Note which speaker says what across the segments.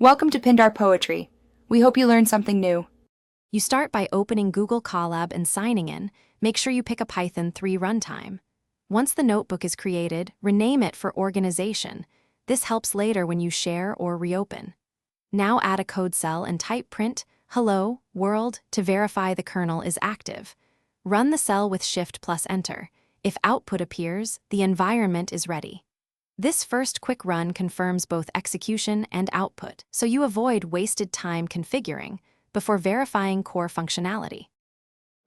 Speaker 1: Welcome to Pindar Poetry. We hope you learned something new.
Speaker 2: You start by opening Google Colab and signing in. Make sure you pick a Python 3 runtime. Once the notebook is created, rename it for organization. This helps later when you share or reopen. Now add a code cell and type print hello world to verify the kernel is active. Run the cell with Shift plus Enter. If output appears, the environment is ready. This first quick run confirms both execution and output, so you avoid wasted time configuring before verifying core functionality.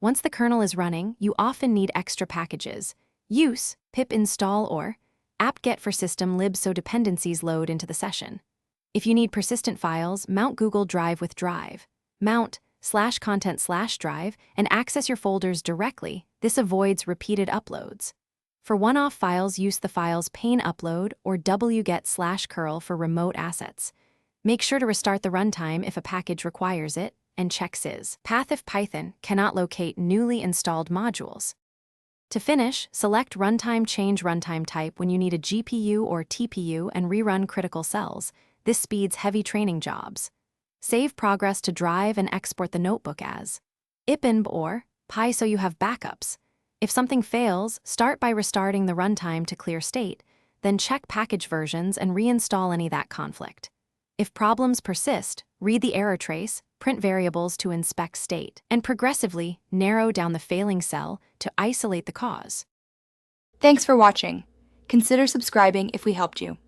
Speaker 2: Once the kernel is running, you often need extra packages. Use pip install or apt-get for system lib so dependencies load into the session. If you need persistent files, mount Google Drive with Drive. Mount /content/drive and access your folders directly. This avoids repeated uploads. For one-off files, use the files pane upload or wget/curl for remote assets. Make sure to restart the runtime if a package requires it, and check sys path if Python cannot locate newly installed modules. To finish, select Runtime Change Runtime Type when you need a GPU or TPU and rerun critical cells. This speeds heavy training jobs. Save progress to Drive and export the notebook as ipinb or py so you have backups. If something fails, start by restarting the runtime to clear state, then check package versions and reinstall any that conflict. If problems persist, read the error trace, print variables to inspect state, and progressively narrow down the failing cell to isolate the cause.
Speaker 1: Thanks for watching. Consider subscribing if we helped you.